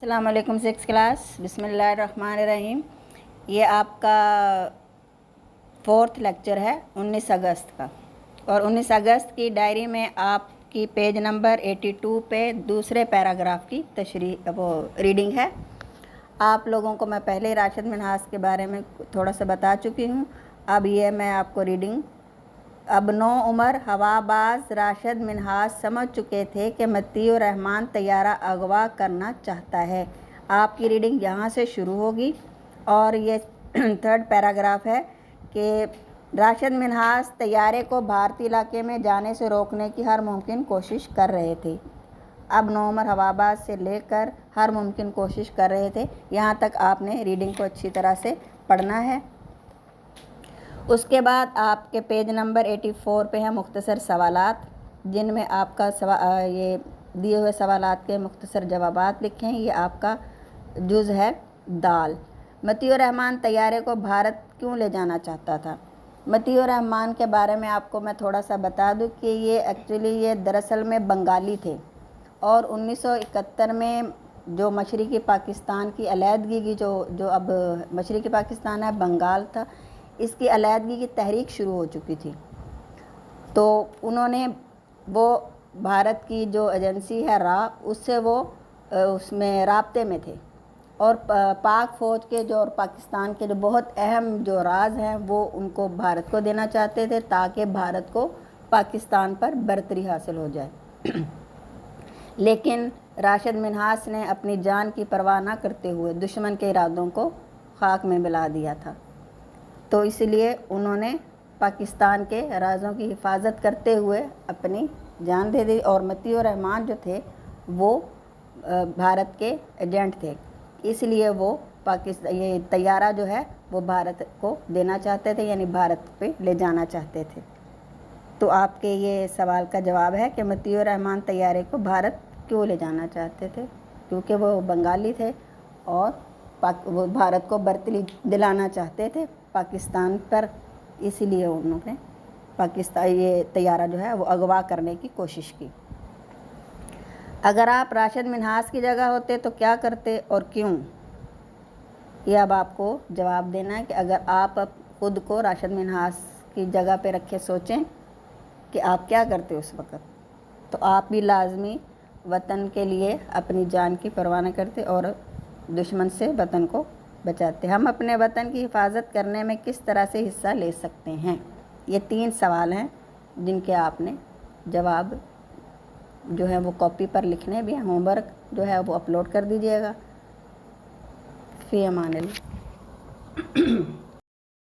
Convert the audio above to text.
السلام علیکم 6 کلاس، بسم اللہ الرحمن الرحیم۔ یہ آپ کا 4تھ لیکچر ہے 19 اگست کا، اور 19 اگست کی ڈائری میں آپ کی پیج نمبر 82 پہ دوسرے پیراگراف کی ریڈنگ ہے۔ آپ لوگوں کو میں پہلے راشد منہاس کے بارے میں تھوڑا سا بتا چکی ہوں۔ اب یہ میں آپ کو ریڈنگ اب نو عمر ہوا باز راشد منہاس سمجھ چکے تھے کہ مطیع الرحمن طیارہ اغوا کرنا چاہتا ہے۔ آپ کی ریڈنگ یہاں سے شروع ہوگی، اور یہ 3rd پیراگراف ہے کہ راشد منہاس طیارے کو بھارتی علاقے میں جانے سے روکنے کی ہر ممکن کوشش کر رہے تھے۔ اب نو عمر ہوا باز سے لے کر ہر ممکن کوشش کر رہے تھے، یہاں تک آپ نے ریڈنگ کو اچھی طرح سے پڑھنا ہے۔ اس کے بعد آپ کے پیج نمبر 84 پہ ہیں مختصر سوالات، جن میں آپ کا یہ دیے ہوئے سوالات کے مختصر جوابات لکھیں۔ یہ آپ کا جز ہے دال۔ مطیع الرحمن طیارے کو بھارت کیوں لے جانا چاہتا تھا؟ مطیع الرحمن کے بارے میں آپ کو میں تھوڑا سا بتا دوں کہ یہ دراصل میں بنگالی تھے، اور 1971 میں جو مشرقی پاکستان کی علیحدگی کی جو اب مشرقی پاکستان ہے، بنگال تھا، اس کی علیحدگی کی تحریک شروع ہو چکی تھی، تو انہوں نے وہ بھارت کی جو ایجنسی ہے اس سے وہ اس میں رابطے میں تھے، اور پاک فوج کے اور پاکستان کے جو بہت اہم جو راز ہیں وہ ان کو بھارت کو دینا چاہتے تھے، تاکہ بھارت کو پاکستان پر برتری حاصل ہو جائے۔ لیکن راشد منہاس نے اپنی جان کی پرواہ نہ کرتے ہوئے دشمن کے ارادوں کو خاک میں ملا دیا تھا، تو اس لیے انہوں نے پاکستان کے رازوں کی حفاظت کرتے ہوئے اپنی جان دے دی، اور مطیع الرحمن جو تھے وہ بھارت کے ایجنٹ تھے، اس لیے وہ یہ طیارہ جو ہے وہ بھارت کو دینا چاہتے تھے، یعنی بھارت پہ لے جانا چاہتے تھے۔ تو آپ کے یہ سوال کا جواب ہے کہ مطیع الرحمن طیارے کو بھارت کیوں لے جانا چاہتے تھے؟ کیونکہ وہ بنگالی تھے، اور وہ بھارت کو برتری دلانا چاہتے تھے پاکستان پر، اسی لیے انہوں نے یہ طیارہ جو ہے وہ اغوا کرنے کی کوشش کی۔ اگر آپ راشد منہاس کی جگہ ہوتے تو کیا کرتے اور کیوں؟ یہ اب آپ کو جواب دینا ہے کہ اگر آپ خود کو راشد منہاس کی جگہ پہ رکھے سوچیں کہ آپ کیا کرتے اس وقت، تو آپ بھی لازمی وطن کے لیے اپنی جان کی پرواہ نہ کرتے اور دشمن سے وطن کو بچاتے۔ ہم اپنے وطن کی حفاظت کرنے میں کس طرح سے حصہ لے سکتے ہیں؟ یہ 3 سوال ہیں جن کے آپ نے جواب جو ہے وہ کاپی پر لکھنے بھی ہیں۔ ہوم ورک جو ہے وہ اپلوڈ کر دیجیے گا۔ فی امان اللہ۔